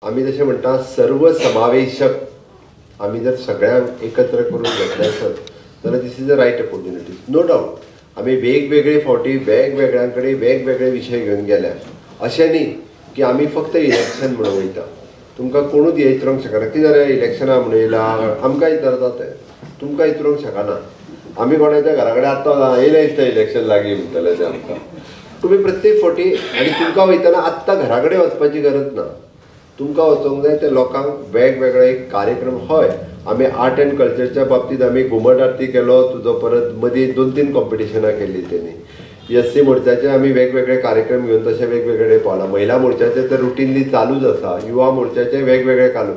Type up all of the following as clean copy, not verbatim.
आम्ही जसे म्हणता सर्व समावेशक आम्ही जर सगळ्यांक एकत्र करून घेतले जाल्यार this is a right opportunity. No doubt आम्ही वेगवेगळे फावटी वेगवेगळ्यांकडे वेगवेगळे विषय घेऊन गेल्या. अशें न्ही की आम्ही फक्त इलेक्शन म्हणून वयता. तुमकां कोणूच हे इतरूंक शकना की जाल्यार इलेक्शना म्हणून येयला आमकां इतरता ते तुमकां इतरूंक शकना. आमी कोणाच्या घरा कडेन आतां येयले दिसता इलेक्शन लागीं म्हणटले ते आमकां. तुमी प्रत्येक फावटी आनी तुमकां वयतना आत्तां घरा कडेन वचपाची गरज ना. तुमकां वचोंक जाय ते लोकांक वेगवेगळे कार्यक्रम. हय आमी आर्ट एंड कल्चरच्या बाबतींत आमी घुमट आरती केलो. तुजो परत मदीं 2-3 कॉम्पिटिशनां केल्ली तेणी. एससी मोर्चाचे आमी वेगवेगळे कार्यक्रम घेवन तशे वेगवेगळे पावला. महिला मोर्चाचे तर रुटीनली चालूच आसा. युवा मोर्चाचे वेगवेगळे चालू.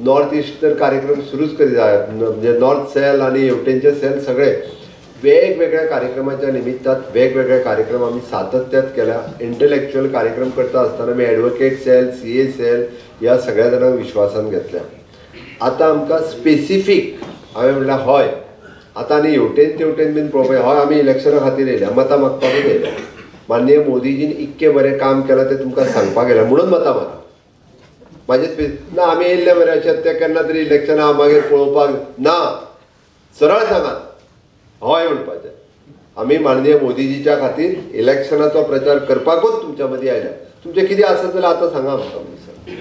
नॉर्थ इस्ट तर कार्यक्रम सुरूच करीत आहात. म्हणजे नॉर्थ सेल आनी हेवटेनचे सेल सगळे वेगवेगळ्या कार्यक्रमाच्या निमित्तान वेगवेगळे कार्यक्रम आमी सातत्यात केल्या. इंटलेक्च्युअल कार्यक्रम करता आसतना आमी एडवोकेट सेल CA सेल ह्या सगळ्या जाणांक विश्वासान घेतल्या. आतां आमकां स्पेसिफीक हांवें म्हणल्यार हय आतां आनी हेवटेन तेवटेन बीन पळोवपाक हय आमी इलेक्शना खातीर येयल्या मतां मागपाकूच येयल्या. माननीय मोदीजीन इतकें बरें काम केलां तें तुमकां सांगपाक येयला म्हणून मतां मारा. म्हाजे ना आमी येयल्ले मरे अशें तें केन्ना तरी इलेक्शना मागीर पळोवपाक ना. सरळ सांगात हय म्हणपाचें. आमी माननीय मोदीजीच्या खातीर इलेक्शनाचो प्रचार करपाकूच तुमच्या मदीं आयल्या. तुमचें कितें आसत जाल्यार आतां सांगा आमकां.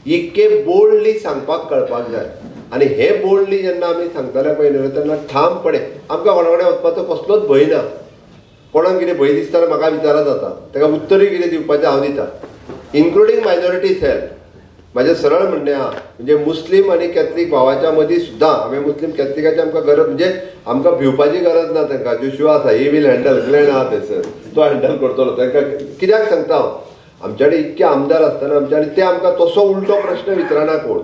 इतकें बोल्डली सांगपाक कळपाक जाय. आनी हे बोल्डली जेन्ना आमी सांगताले पळय न्हय तेन्ना ठामपणे आमकां कोणा कडेन वचपाचो कसलोच भंय ना. कोणाक कितें भंय दिसता जाल्यार म्हाका विचारात जाता. ताका उत्तरूय कितें दिवपाचें हांव दितां. Including minority cell. म्हाजें सरळ म्हणणें आहा म्हणजे मुस्लीम आनी कॅथलीक भावाच्या मदीं सुद्दां हांवें मुस्लीम कॅथलिकाची आमकां गरज म्हणजे आमकां भिवपाची गरज ना. तांकां जोशुआ आसा ही वील हँडल ग्लॅन आहा थंयसर तो हँडल करतलो. तांकां कित्याक सांगता हांव आमच्या कडेन इतके आमदार आसतना आमच्या ते आमकां तसो उलटो प्रश्न विचारना कोण.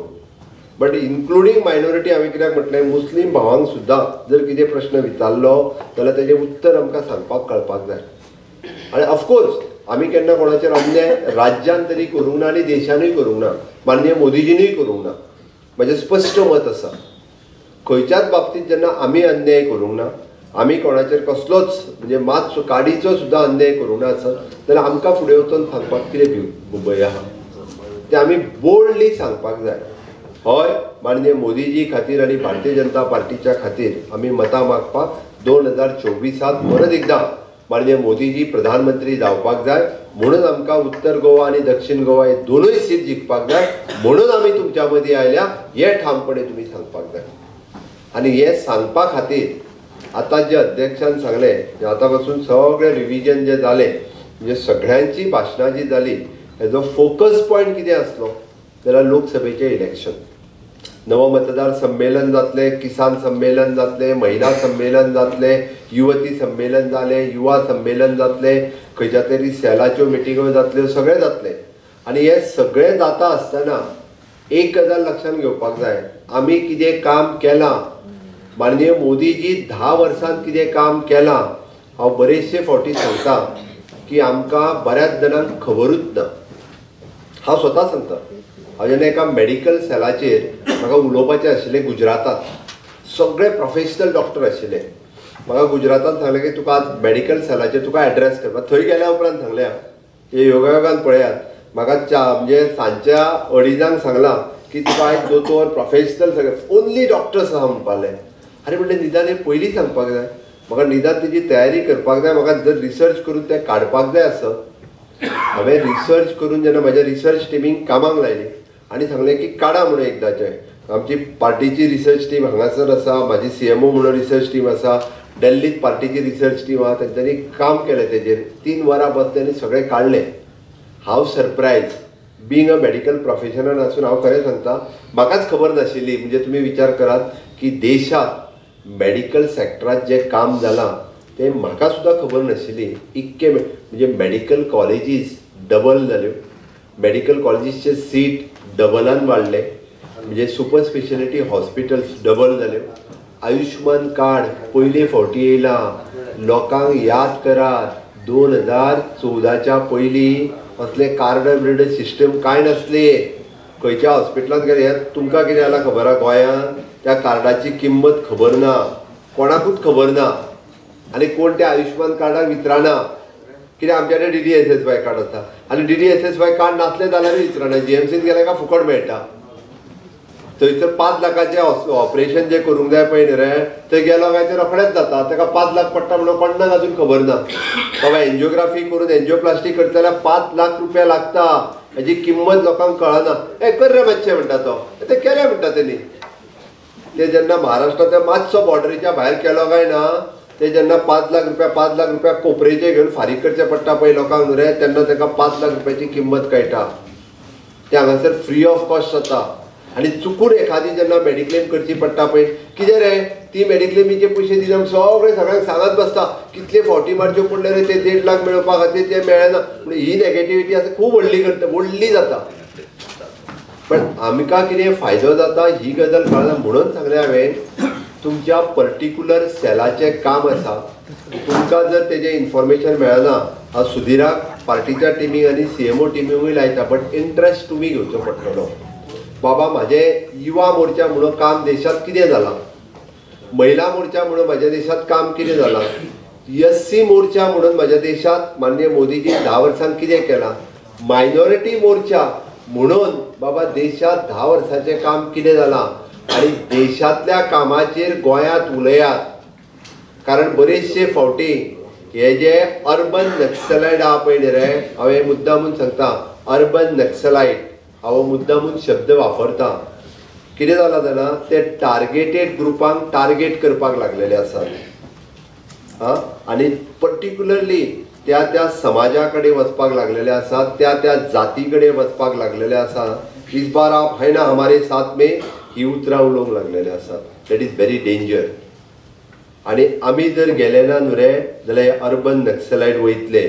बट इन्क्लुडींग मायनॉरिटी हांवें कित्याक म्हटलें मुस्लीम भावांक सुद्दां जर कितें प्रश्न विचारलो जाल्यार तेजें उत्तर आमकां सांगपाक कळपाक जाय. आनी ऑफकोर्स आमी केन्ना कोणाचेर अन्याय राज्यान तरी करूंक ना आनी देशानूय करूंक ना. माननीय मोदीजीनूय करूंक ना. म्हजें स्पश्ट मत आसा. खंयच्याच बाबतींत जेन्ना आमी अन्याय करूंक ना आमी कोणाचेर कसलोच म्हणजे मातसो काडीचो सुद्दां अन्याय करूंक ना आसत जाल्यार आमकां फुडें वचून सांगपाक कितें भंय आहा तें आमी बोल्डली सांगपाक जाय. हय माननीय मोदीजी खातीर आनी भारतीय जनता पार्टीच्या खातीर आमी मतां मागपाक 2024 परत एकदां माननीय मोदीजी प्रधानमंत्री जावपाक जाय. म्हणून आमकां उत्तर गोवा आनी दक्षिण गोवा हे दोनूय सीट जिखपाक जाय. म्हणून आमी तुमच्या मदीं आयल्या हे ठामपणे तुमी सांगपाक जाय. आनी हे सांगपा खातीर आतां जे अध्यक्षान सांगलें आतां पासून सगळें रिविजन जें जालें म्हणजे सगळ्यांची भाशणां जी जाली हेजो फोकस पॉयंट कितें आसलो जाल्यार लोकसभेचें इलेक्शन. नवो मतदार संमेलन जातलें, किसान संमेलन जातलें, महिला संमेलन जातलें, युवती संमेलन जालें, युवा संमेलन जातलें, खंयच्या तरी सेलाच्यो मिटिंगो जातल्यो सगळें जातलें. आनी हें सगळें जाता आसतना एक गजाल लक्षांत घेवपाक जाय आमी कितें काम केलां. माननीय मोदीजी 10 वर्सांत कितें काम केलां हांव बरेचशे फावटी सांगता की आमकां बऱ्याच जाणांक खबरूच ना. हांव स्वता सांगता हांव जेन्ना एका मेडिकल सेलाचेर म्हाका उलोवपाचें आशिल्लें गुजरातांत सगळे प्रोफेशनल डॉक्टर आशिल्ले. म्हाका गुजरातांत सांगलें की तुका आज मेडिकल सेलाचेर तुका एड्रेस करपाक. थंय गेल्या उपरांत सांगलें हे योगायोगान पळयात म्हाका म्हणजे सांजच्या 2:30 सांगलां की तुका आयज दोतोर प्रोफेशनल सगळे ओन्ली डॉक्टर्स आहा म्हणपालें. अरे म्हणलें निदान हे पयलीं सांगपाक जाय. म्हाका निदान तेजी तयारी करपाक जाय. म्हाका जर रिसर्च करून तें काडपाक जाय आसत. हांवें रिसर्च करून जेन्ना म्हाज्या रिसर्च टिमीक कामाक लायली आनी सांगलें की काडा म्हणून एकदाचें. आमची पार्टीची रिसर्च टीम हांगासर आसा, म्हाजी CMO म्हणून रिसर्च टीम आसा, दिल्लीत पार्टीची रिसर्च टीम आहा. तेंच्यांनी काम केलें तेजेर 3 वरां बसले आनी सगळें काडलें. हांव surprise being a medical professional आसून हांव खरें सांगता म्हाकाच खबर नाशिल्ली. म्हणजे तुमी विचार करात की देशात मेडिकल सेक्टरात जें काम जालां तें म्हाका सुद्दां खबर नाशिल्ली. इतके म्हणजे मेडिकल कॉलेजीस डबल जाल्यो. मेडिकल कॉलेजीसचे सीट डबलान वाडले. म्हणजे सुपर स्पेशलिटी हॉस्पिटल्स डबल जाल्यो. आयुष्मान कार्ड पयले फावटी येयलां. लोकांक याद करात 2014च्या पयलीं असले कार्ड बिर्ड सिस्टम कांय नासले. खंयच्या हॉस्पिटलांत गेले तुमकां कितें जालां खबर आहा गोंयांत त्या कार्डाची किंमत खबर ना. कोणाकूच खबर ना. आनी कोण त्या आयुष्मान कार्डाक विचारना. कित्याक आमच्या कडेन DDSSY कार्ड आसा आनी DDSSY कार्ड नासलें जाल्यार विचारना GMCन गेले काय फुकट मेळटा. थंयसर 5 लाखाचें ऑपरेशन जे करूंक जाय पळय न्ही रे थंय गेलो काय ते रोखडेंच जाता. ताका 5 लाख पडटा म्हणून कोणाक अजून खबर ना. बाबा एंजिओग्राफी करून एंजिओप्लास्टी करता जाल्यार 5 लाख रुपया लागता. हेजी किंमत लोकांक कळना. कर रे मातशें म्हणटा तो ते केलें म्हणटा तेणी. ते जेन्ना महाराष्ट्राच्या मातसो बॉर्डरीच्या भायर केलो काय ना ते जेन्ना 5 लाख रुपया कोपरेचे घेवन फारीक करचे पडटा पळय लोकांक न्हू रे तेन्ना ताका 5 लाख रुपयाची किंमत कळटा. ते हांगासर फ्री ऑफ कॉस्ट जाता. आनी चुकून एखादी जेन्ना मेडिक्लेम करची पडटा पळय कितें रे ती मेडिक्लेमीचे पयशे दिवन सगळ्यांक सांगत बसता कितले फावटी मारच्यो पडले रे ते 1.5 लाख मेळोवपा खातीर ते मेळना. पूण ही नॅगेटिविटी आसा खूब व्हडली जाता. पण आमकां कितें फायदो जाता ही गजाल कळना म्हणून सांगलें हांवें तुमच्या पर्टिक्युलर सेलाचें काम आसा तुमकां जर तेजें इन्फॉर्मेशन मेळना हांव सुधिराक पार्टीच्या टिमीक आनी CMO टिमीकूय लायता. बट इंट्रस्ट तुमी घेवचो पडटलो. बाबा म्हाजें युवा मोर्चा म्हणून काम देशात कितें जालां, महिला मोर्चा म्हणून म्हाज्या देशात काम कितें जालां, SC मोर्चा म्हणून म्हाज्या देशात माननीय मोदीजी 10 वर्सांत कितें केलां, मायनॉरिटी मोर्चा म्हणून बाबा देशात 10 वर्सांचें काम कितें जालां आनी देशातल्या कामाचेर गोंयांत उलयात. कारण बरेचशे फावटी हे जे अर्बन नक्सलायट आहा पळय न्ही रे हांवें मुद्दामून सांगता अर्बन नक्सलायट हांव मुद्दामून शब्द वापरता. कितें जालां जाणा ते टार्गेटेड ग्रुपांक टार्गेट करपाक लागलेले आसात आनी पर्टिक्युलरली त्या समाजा कडेन वचपाक लागलेले आसात, त्या जाती कडेन वचपाक लागलेले आसात. इस बार आप है ना हमारे साथ में ही उतरां उलोवंक लागलेले आसात. That is very danger. आनी आमी जर गेले ना न्हू रे जाल्यार अर्बन नक्सलायट वयतले.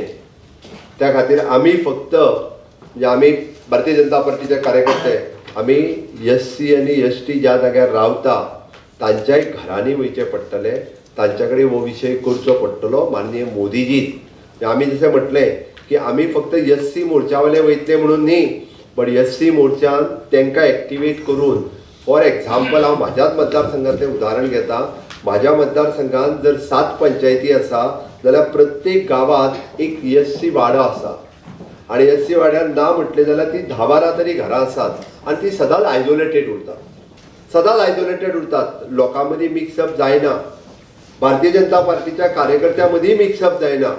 त्या खातीर आमी फक्त म्हणजे आमी भारतीय जनता पार्टीचे कार्यकर्ते आमी SC आनी ST ज्या जाग्यार रावता तांच्याय घरांनी वयचे पडटले. तांच्या कडेन हो विशय करचो पडटलो. माननीय मोदीजी आमी जशें म्हटलें की आमी फक्त SC मोर्चावाले वयतले म्हणून न्ही बट SC मोर्चान तांकां एक्टिवेट करून फॉर एक्झाम्पल हांव म्हाज्याच मतदारसंघातलें उदाहरण घेता. म्हाज्या मतदारसंघात जर 7 पंचायती आसा जाल्यार प्रत्येक गांवांत एक SC वाडो आसा आनी SC वाड्यार ना म्हटलें जाल्यार ती 10-12 तरी घरां आसात आनी ती सदांच आयसोलेटेड उरतात. लोकां मदीं मिक्सअप जायना. भारतीय जनता पार्टीच्या कार्यकर्त्यां मदीं मिक्सअप जायना.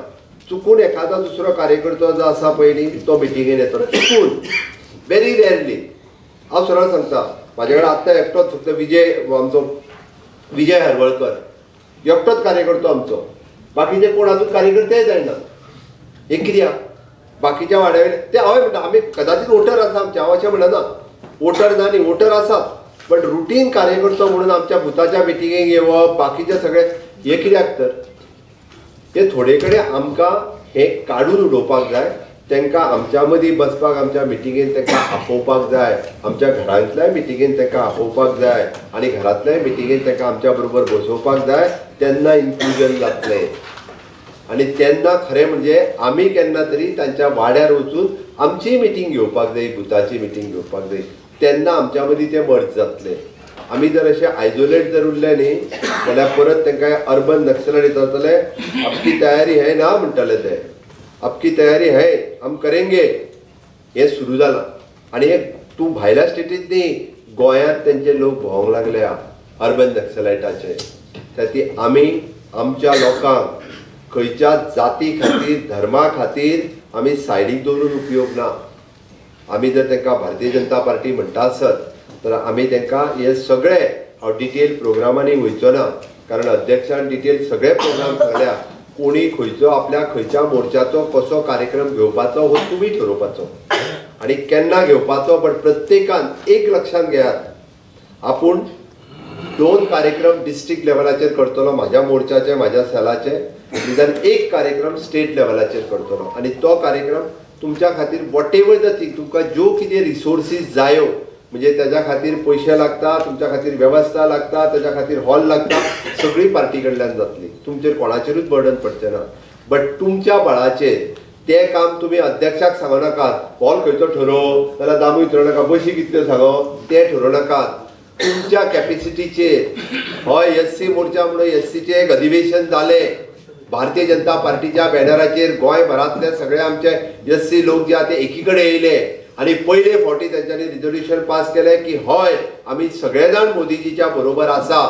चुकून एखादा दुसरो कार्यकर्तो जो आसा पळय तो मिटिंगेन येता चुकून व्हेरी रेअरली. हांव सरळ सांगता म्हाजे कडेन आत्तां एकटोच फक्त विजय हरवळकर एकटोच कार्यकर्तो आमचो. बाकीचे कोण अजून कार्यकर्तेय जायना. हे कित्याक बाकीच्या वाड्यावयले ते हांवें म्हणटा आमी कदाचित वोटर आसा आमचे हांव अशें म्हणना वोटर ना न्ही वोटर आसात बट रुटीन कार्यकर्तो म्हणून आमच्या बुथाच्या मिटिंगेक येवप बाकीचे सगळे हे कित्याक तर हे थोडे कडेन आमकां हे काडून उडोवपाक जाय. तांकां आमच्या मदीं बसपाक आमच्या मिटिंगेन तांकां आपोवपाक जाय. आमच्या घरांतल्या मिटिंगेन तांकां आपोवपाक जाय आनी घरांतल्या मिटिंगेन तांकां आमच्या बरोबर बसोवपाक जाय. तेन्ना इन्क्लुजन जातलें आनी तेन्ना खरें म्हणजे आमी केन्ना तरी तांच्या वाड्यार वचून आमची मिटींग घेवपाक जाय बुथाची मिटींग घेवपाक जाय. तेन्ना आमच्या मदीं तें मर्ज जातलें. आमी जर अशें आयसोलेट जर उरले न्ही जाल्यार परत तांकां अर्बन नक्सलायट जातले. आपकी तयारी है ना म्हणटले ते आपकी तयारी है हम करेंगे हे सुरू जालां. आनी हे तूं भायल्या स्टेटींत न्ही गोंयांत तेंचे लोक भोंवंक लागल्या अर्बन नक्सलायटाचे. त्या आमी आमच्या लोकांक खंयच्या जाती खातीर धर्मा खातीर आमी सायडीक दवरून उपयोग ना. आमी जर तांकां भारतीय जनता पार्टी म्हणटा आसत तर आमी तांकां हे सगळे हांव डिटेल प्रोग्रामांनी वयचो ना कारण अध्यक्षान डिटेल सगळे प्रोग्राम सांगल्या. कोणी खंयचो आपल्या खंयच्या मोर्चाचो कसो कार्यक्रम घेवपाचो हो तुमी ठरोवपाचो आनी केन्ना घेवपाचो. बट प्रत्येकान एक लक्षात घेयात आपूण 2 कार्यक्रम डिस्ट्रिक्ट लेवलाचेर करतलो म्हाज्या मोर्चाचे म्हाज्या सेलाचे निदान एक कार्यक्रम स्टेट लेवलाचेर करतलो आनी तो कार्यक्रम तुमच्या खातीर वॉटेवर द थिंग तुमकां ज्यो कितें रिसोर्सीस जायो म्हणजे त्याच्या खातीर पयशे लागता तुमच्या खातीर वेवस्था लागता त्याच्या खातीर हॉल लागता सगळी पार्टी कडल्यान जातली. तुमचेर कोणाचेरूच बर्डन पडचें ना. बट तुमच्या बळाचेर ते काम तुम्ही अध्यक्षाक सांगू नाकात. हॉल खंयचो ठरोव जाल्यार दामूय ठरोव नाका बशी कितल्यो सांगो ते ठरोव नाकात. तुमच्या कॅपेसिटीचेर हय SC मोर्चा म्हणून SCचें एक अधिवेशन जालें भारतीय जनता पार्टीच्या बॅनराचेर गोंयभरांतले सगळे आमचे एससी लोक जे आहा ते एकीकडे येयले आणि पयले फावटी त्यांच्यानी रिझोल्युशन पास केले की हय आमी सगळे जाण मोदीजीच्या बरोबर आसा,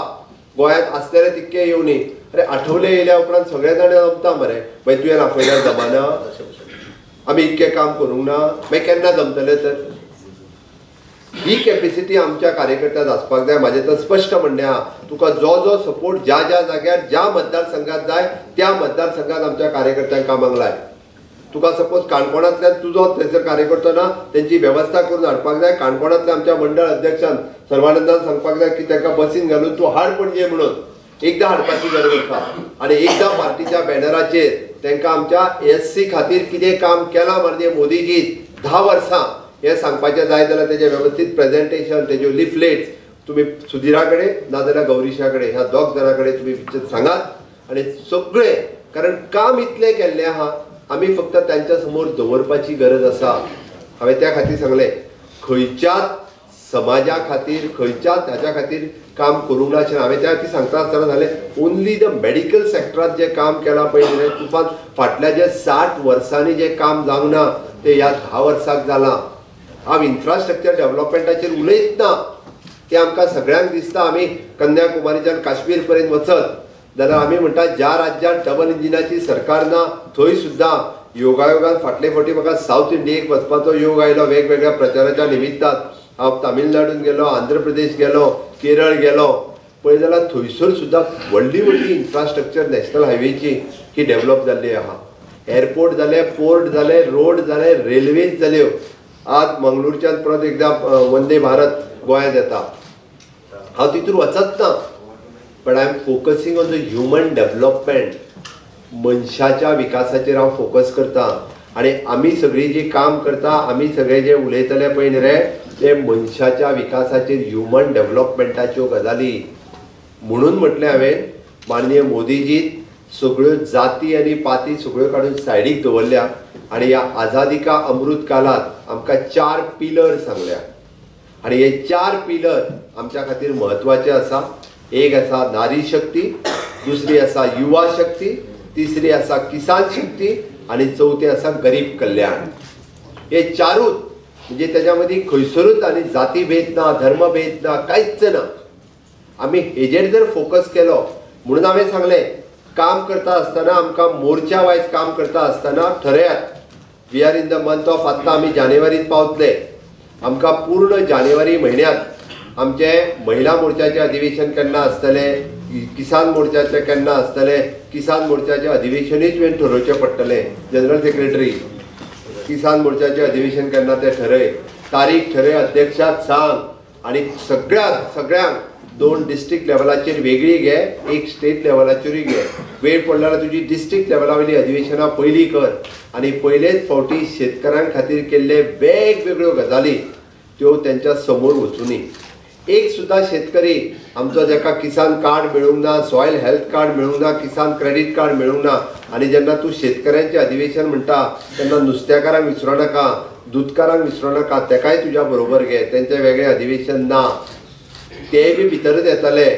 गोंयांत आसलेले तितके येवनी. अरे आठवले येयल्या उपरांत सगळे जाण जमता मरे, मागीर तुवें आपयल्यार जमाना, आमी इतकें काम करूंक ना, मागीर केन्ना जमतलें? तर ही कॅपेसिटी आमच्या कार्यकर्त्यांक आसपाक जाय. म्हाजें तर स्पश्ट म्हणणें आहा, तुका जो जो सपोर्ट ज्या ज्या जाग्यार ज्या मतदारसंघात जाय त्या मतदारसंघात आमच्या कार्यकर्त्यांक कामाक लाय. तुका सपोज काणकोणांतल्यान तुजो थंयसर कार्यकर्तो ना, तेंची वेवस्था करून हाडपाक जाय. काणकोणांतल्या आमच्या मंडळ अध्यक्षान सर्वानंदान सांगपाक जाय की तांकां बसीन घालून तूं हाड पणजे म्हणून एकदां हाडपाची गरज आसा आनी एकदां पार्टीच्या बॅनराचेर तांकां आमच्या एससी खातीर कितें काम केलां म्हणजे मोदीजी 10 वर्सां हे सांगपाचें जाय जाल्यार तेजें वेवस्थीत प्रेजेंटेशन, तेज्यो लिफलेट्स तुमी सुधिरा कडेन नाजाल्यार गौरीशा कडेन ह्या दोग जाणां कडेन तुमी सांगात आनी सगळे, कारण काम इतलें केल्लें आहा, आमी फक्त तांच्या समोर दवरपाची गरज आसा. हांवें त्या खातीर सांगलें खंयच्याच समाजा खातीर खंयच्याच हाच्या खातीर काम करूंक ना अशें हांवें त्या खातीर सांगता आसतना जालें ओन्ली द मेडिकल सेक्टरांत जें काम केलां पळय न्ही तुफान फाटल्या जे 60 वर्सांनी जें काम जावंक ना तें ह्या 10 वर्सांक जालां. हांव इन्फ्रास्ट्रक्चर डेव्हलपमेंटाचेर उलयत ना, तें आमकां सगळ्यांक दिसता. आमी कन्याकुमारीच्यान काश्मीर पर्यंत वचत जाल्यार आमी म्हणटा ज्या राज्यांत डबल इंजिनाची सरकार ना थंय सुद्दां योगायोगान फाटले फावटी म्हाका सावथ इंडियेक वचपाचो योग आयलो वेगवेगळ्या प्रचाराच्या निमित्तान. हांव तामिळनाडून गेलो, आंध्र प्रदेश गेलो, केरळ गेलो, पळय जाल्यार थंयसर सुद्दां व्हडली व्हडली इन्फ्रास्ट्रक्चर नॅशनल हायवेची ही डेव्हलप जाल्ली आहा. एअरपोर्ट जाले, पोर्ट जाले, रोड जाले, रेल्वेज जाल्यो. आज मंगळूरच्यान परत एकदा वंदे भारत गोंयांत येता. हांव तितून वचत ना, but I am focusing on the human development. मनशाच्या विकासाचेर हांव फोकस करता आनी आमी सगळीं जी काम करता, आमी सगळे जे उलयतले पळय न्ही रे ते मनशाच्या विकासाचेर ह्युमन डेव्हलपमेंटाच्यो गजाली. म्हणून म्हटलें हांवें माननीय मोदीजी सगळ्यो जाती आनी पाती सगळ्यो काडून सायडीक दवरल्या आनी ह्या आझादी का अमृत कालांत आमकां 4 पिलर सांगल्या आनी हे 4 पिलर आमच्या खातीर म्हत्वाचे आसा. एक आसा नारी शक्ती, दुसरी आसा युवा शक्ती, तिसरी आसा किसान शक्ती आनी चौथी आसा गरीब कल्याण. हे 4ूच म्हणजे त्याच्या मदीं खंयसरूच आनी जाती भेद ना, धर्म भेद ना, कांयच ना. आमी हेजेर जर फोकस केलो म्हणून हांवें सांगलें काम करता आसतना आमकां मोर्चा वायज काम करता आसतना ठरयात we are in the month of आतां आमी जानेवारींत पावतले. आमकां पूर्ण जानेवारी म्हयन्यांत आमचे महिला मोर्चाचें अधिवेशन केन्ना आसतलें, किसान मोर्चाचें केन्ना आसतलें, किसान मोर्चाचें अधिवेशनूय तुवें ठरोवचें पडटलें. जनरल सेक्रेटरी किसान मोर्चाचें अधिवेशन केन्ना तें ठरय, तारीख ठरय, अध्यक्षाक सांग आनी सगळ्यांक 2 डिस्ट्रिक्ट लेवलाचेर वेगळी घे, 1 स्टेट लेवलाचेरूय घे. वेळ पडल्यार तुजी डिस्ट्रिक्ट लेवला वयली अधिवेशनां पयलीं कर आनी पयलेच फावटी शेतकारां खातीर केल्ले वेगवेगळ्यो गजाली त्यो तेंच्या समोर वचूनी. एक सुद्दां शेतकरी आमचो जाका किसान कार्ड मेळूंक ना, सॉयल हेल्थ कार्ड मेळूंक ना, किसान क्रेडीट कार्ड मेळूंक ना आनी जेन्ना तूं शेतकऱ्यांचें अधिवेशन म्हणटा तेन्ना नुस्तेकारांक विसरूं नाका, दूदकारांक विसरूं नाका, तेकाय तुज्या बरोबर घे. तेंचें वेगळें अधिवेशन ना, तेय बी भितरच येतले.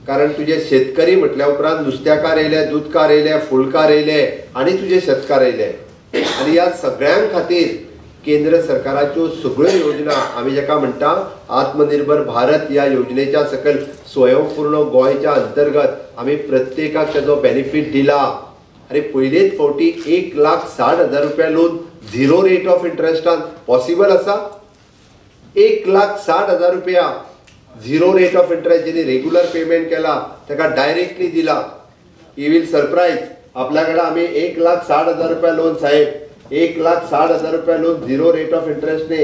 कारण तुजे शेतकरी म्हटल्या उपरांत नुस्तेकार येयले, दूदकार येयले, फुलकार येयले आनी तुजे शेतकार येयले. आनी ह्या सगळ्यां खातीर केंद्र सरकाराच्यो सगळ्यो योजना आमी जाका म्हणटा आत्मनिर्भर भारत ह्या योजनेच्या सकयल स्वयंपूर्ण गोंयच्या अंतर्गत आमी प्रत्येकाक तेजो बेनिफीट दिला. आनी पयलेच फावटी 1,60,000 रुपया लोन 0 रेट ऑफ इंट्रस्टान पॉसिबल आसा. 1,60,000 रुपया 0 रेट ऑफ इंट्रस्ट जेणे रेग्युलर पेमेंट केला ताका डायरेक्टली दिला. You will surprise. आपल्याकडे आम्ही 1,60,000 रुपया लोन साहेब, 1,60,000 रुपया लोन 0 रेट ऑफ इंटरेस्टने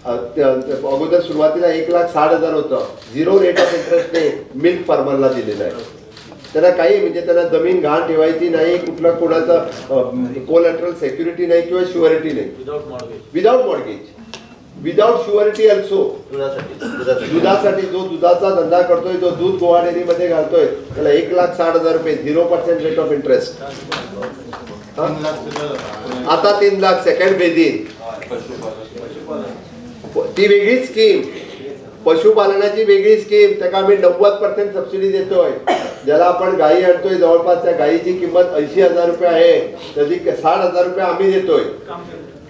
अगोदर सुरुवातीला 1,60,000 होतं, 0 रेट ऑफ इंटरेस्टने मिल्क फार्मरला दिलेलं आहे. त्यांना काही म्हणजे त्यांना जमीन गहाण ठेवायची नाही, कुठला कोणाचा कोलॅटरल सिक्युरिटी नाही किंवा शुअरिटी नाही, without mortgage, without surety also. दुधासाठी जो दुधाचा धंदा करतोय, जो दूध गोवा डेअरीमध्ये घालतोय त्याला 1,60,000 रुपये 0% रेट ऑफ इंटरेस्ट. आता 3 लाख सेकंड फेजीन ती वेगळी स्कीम. पशुपालनाची वेगळी स्कीम, त्याला आम्ही 90% सबसिडी देतोय. ज्याला आपण गायी आणतोय जवळपास त्या गायीची किंमत 80,000 रुपये आहे, त्याची 60,000 रुपये आम्ही देतोय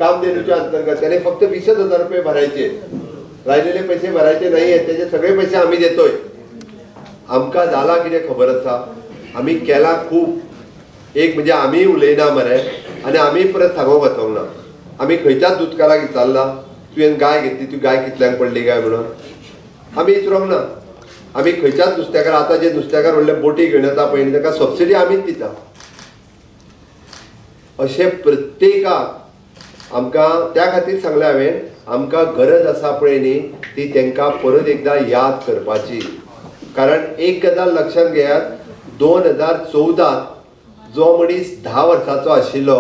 कामधेनूच्या अंतर्गत. त्याने फक्त 20,000 रुपये भरायचे, राहिलेले पैसे भरायचे नाहीये, त्याचे सगळे पैसे आम्ही देतोय. आमका झाला कितें खबर आसा, आम्ही केला खूप. एक म्हणजे आम्ही उलयना मरे, आणि आम्ही परत सांगोंक वचोंक ना. आम्ही खंयच्याच दुधकाराक विचारला तुवें गाय घेतली, ती गाय कितल्यांक पडली काय म्हणून आम्ही विचारूंक ना. आम्ही खंयच्याच नुस्तेकार, आता जे नुस्तेकार व्हडले बोटी घेवन येता पळय ताका सबसिडी आमीच दिता. अशें प्रत्येकाक आमकां त्या खातीर सांगलें हांवें, आमकां गरज आसा पळय न्ही ती तांकां परत एकदां याद करपाची. कारण एक गजाल लक्षात घेयात, 2014 जो मनीस 10 वर्साचो आशिल्लो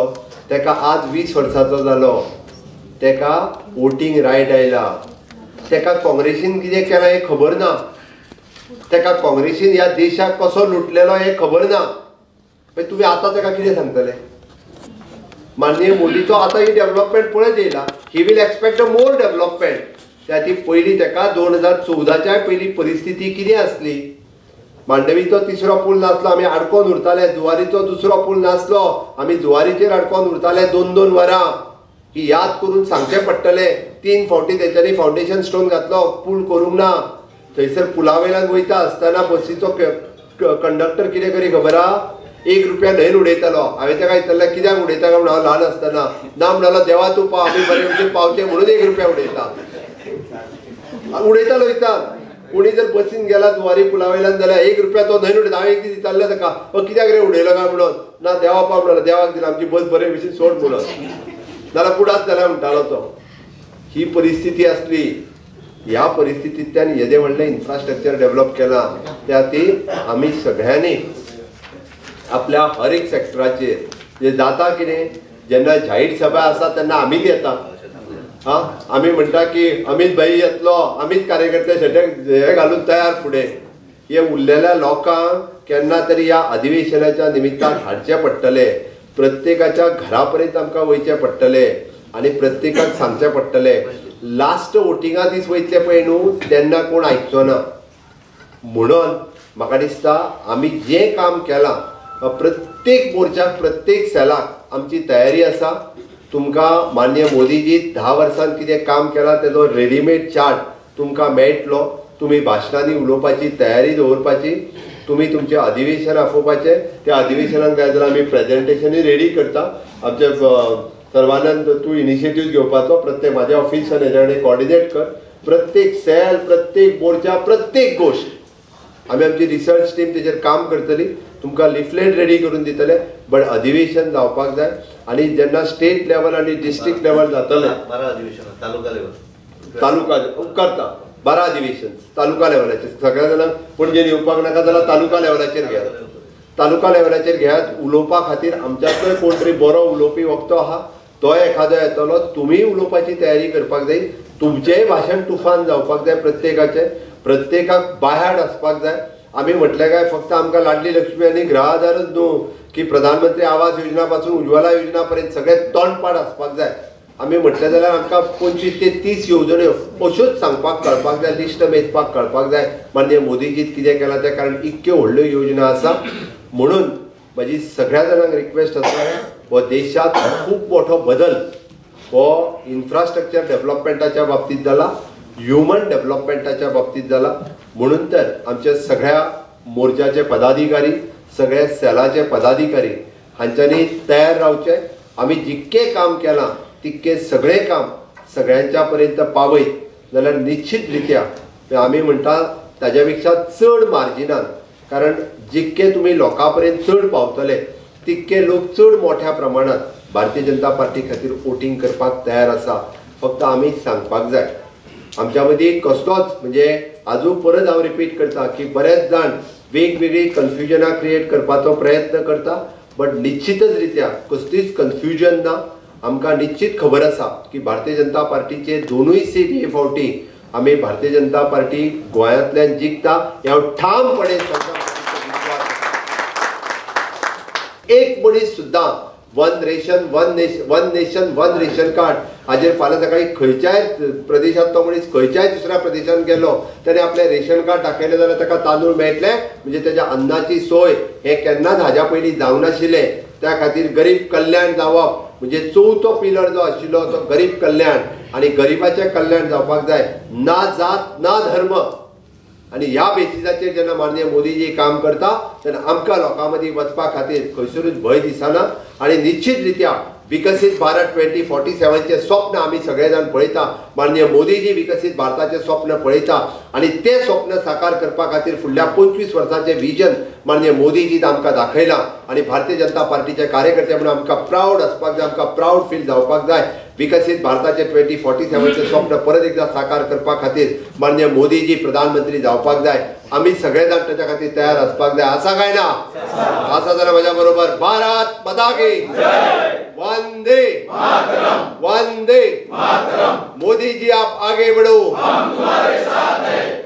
ताका आज 20 वर्साचो जालो, ताका वोटींग रायट आयला. ताका काँग्रेसीन कितें केलां हें खबर ना, ताका काँग्रेसीन ह्या देशाक कसो लुटलेलो हें खबर ना. पण तुम्ही आता ताका कितें सांगतले? माननीय मोदीचो आता ही डेव्हलपमेंट पळयत येयला, he will expect a more development. त्या ती पयली ताका 2014च्या पयली परिस्थिती कितें आसली? मांडवीचो तिसरो पूल नासलो, आमी आडकोन उरताले. जुवारीचो दुसरो पूल नासलो, आमी जुवारीचेर आडकोन उरताले 2-2 वरां. ही याद करून सांगचें पडटलें. 3 फावटी तेंच्यांनी फावंडेशन स्टोन घातलो, पूल करूंक ना. थंयसर पुला वयल्यान वयता आसतना बसीचो कंडक्टर कितें करी खबर आहा? 1 रुपया न्हंयेन उडयतालो. हांवें ताका विचारलें कित्याक उडयता काय म्हणून. हांव ल्हान आसतना ना म्हणलो, देवा तूं पाव, आमी बरे भशेन पावचे म्हणून 1 रुपया उडयता. उडयतालो वयता. कोणी जर बसीन गेला जुवारी पुला वयल्यान जाल्यार 1 रुपया तो न्हंयेन उडयता. हांवें कितें दितालें ताका, कित्याक रे उडयलो काय म्हणून. ना देवा पाव म्हणलो, देवाक दिला, आमची बस बरे भशेन सोड म्हणून. नाल्यार कुडाच जाल्यार म्हणटालो तो. ही परिस्थिती आसली. ह्या परिस्थितींतल्यान येदे व्हडलें इन्फ्रास्ट्रक्चर डेव्हलप केलां, त्या खातीर आमी सगळ्यांनी आपल्या हर एक सेक्टराचेर जे जाता कितें, जेन्ना जाहीर सभा आसा तेन्ना आमीच येता. आमी म्हणटा की अमित भाई येतलो, अमित कार्यकर्ते हे घालून तयार फुडें. हे उरलेल्या लोकांक केन्ना तरी ह्या अधिवेशनाच्या निमित्तान हाडचें पडटलें. प्रत्येकाच्या घरा पर्यंत आमकां वयचें पडटलें आनी प्रत्येकाक सांगचें पडटलें. लास्ट वोटिंगा दीस वयतले पळय न्हू, तेन्ना कोण आयकचो ना. म्हणून म्हाका दिसता आमी जें काम केलां, प्रत्येक मोर्चाक प्रत्येक सेलाक आमची तयारी आसा. तुमकां माननीय मोदीजी 10 वर्सांत कितें काम केलां तेजो रेडीमेड चार्ट तुमकां मेळटलो. तुमी भाशणांनी उलोवपाची तयारी दवरपाची, तुमी तुमचें अधिवेशन आपोवपाचें. त्या अधिवेशनाक जाय जाल्यार आमी प्रेजेंटेशनूय रेडी करता. आमचे सर्वानंद तूं इनिशिएटीव घेवपाचो, प्रत्येक म्हाज्या ऑफिसान हेज्या कडेन कॉर्डिनेट कर. प्रत्येक सेल, प्रत्येक मोर्चा, प्रत्येक गोश्ट आमी आमची रिसर्च टीम तेजेर काम करतली. तुमकां लिफलेट रेडी करून दितले. बट अधिवेशन जावपाक जाय. आनी जेन्ना स्टेट लेवल आनी डिस्ट्रिक्ट लेवल जातलें, तालुका उपकारता 12 अधिवेशन तालुका लेवलाचेर. सगळ्या जाणांक पणजेन येवपाक नाका जाल्यार तालुका लेवलाचेर घेयात. तालुका लेवलाचेर घेयात. उलोवपा खातीर आमच्यातलोय कोण तरी बरो उलोवपी वक्तो आहा, तो एखादो येतलो. तुमी उलोवपाची तयारी करपाक जाय. तुमचेंय भाशण तुफान जावपाक जाय. प्रत्येकाक बायहार्ड आसपाक जाय. आमी म्हटलें काय फक्त आमकां लाडली लक्ष्मी आनी गृह आधारच न्हू, की प्रधानमंत्री आवास योजना पासून उज्ज्वला योजना पर्यंत सगळे तोंडपाड आसपाक जाय. आमी म्हटलें जाल्यार आमकां 25 ते 30 येवजण्यो अश्योच सांगपाक कळपाक जाय, लिस्ट मेजपाक कळपाक जाय माननीय मोदीजीत कितें केलां तें. कारण इतक्यो व्हडल्यो योजना आसा. म्हणून म्हजी सगळ्या जाणांक रिक्वेस्ट आसा, हो देशांत खूब मोठो बदल हो इन्फ्रास्ट्रक्चर डेव्हलपमेंटाच्या बाबतींत जाला, ह्युमन डेव्हलपमेंटाच्या बाबतींत जाला. म्हणून तर आमच्या सगळ्या मोर्चाचे पदाधिकारी, सगळ्या सेलाचे पदाधिकारी हांच्यांनी तयार रावचे. आमी जितकें काम केलां तितकें सगळें काम सगळ्यांच्या पर्यंत पावयत जाल्यार निश्चित रित्या आमी म्हणटा ताज्या पेक्षा चड मार्जिनान. कारण जितके तुमी लोकां पर्यंत चड पावतले तितके लोक चड मोठ्या प्रमाणात भारतीय जनता पार्टी खातीर वोटींग करपाक तयार आसा. फक्त आमी सांगपाक जाय. आमच्या मदीं कसलोच म्हणजे आजून परत हांव रिपीट करता की बरेच जाण वेगवेगळी कन्फ्युजनां क्रिएट करपाचो प्रयत्न करता. बट निश्चितच रित्या कसलीच कन्फ्युजन ना. आमकां निश्चित खबर आसा की भारतीय जनता पार्टीचे 2 सीट हे फावटी आमी भारतीय जनता पार्टी गोंयांतल्यान जिखता हें हांव ठामपणे सांगता. एक मनीस सुद्दां one nation one ration card हाजेर फाल्यां सकाळी खंयच्याय प्रदेशांत तो मनीस खंयच्याय दुसऱ्या प्रदेशांत गेलो ताणें आपलें रेशन कार्ड दाखयलें जाल्यार ताका तांदूळ मेळटले म्हणजे तेज्या अन्नाची सोय हें केन्नाच हाज्या पयलीं जावं नाशिल्लें. त्या खातीर गरीब कल्याण जावप म्हणजे चवथो पिलर जो आशिल्लो तो गरीब कल्याण आनी गरिबाचें कल्याण जावपाक जाय. ना जात ना धर्म आनी ह्या बेसिसाचेर जेन्ना माननीय मोदीजी काम करता तेन्ना आमकां लोकां मदीं वचपा खातीर खंयसरूच भंय दिसना आनी निश्चित रित्या विकसीत भारत 2047चे स्वप्न आमी सगळे जाण पळयता. माननीय मोदीजी विकसीत भारताचें स्वप्न पळयता आनी तें स्वप्न साकार करपा खातीर फुडल्या 25 वर्सांचें विजन माननीय मोदीजीन आमकां दाखयलां आनी भारतीय जनता पार्टीचे कार्यकर्ते म्हणून आमकां प्राऊड आसपाक जाय, आमकां प्राऊड फील जावपाक जाय. विकसीत भारताचे 2047चे स्वप्न परत एकदा साकार करपा खातीर माननीय मोदीजी प्रधानमंत्री जावपाक जाय. आमी सगळे जाण ताच्या खातीर तयार आसपाक जाय. आसा काय ना? आसा जाल्यार म्हज्या बरोबर भारत माता की वंदे वंदे मोदी जी आप आगे बढ़ो, हम तुम्हारे साथ हैं.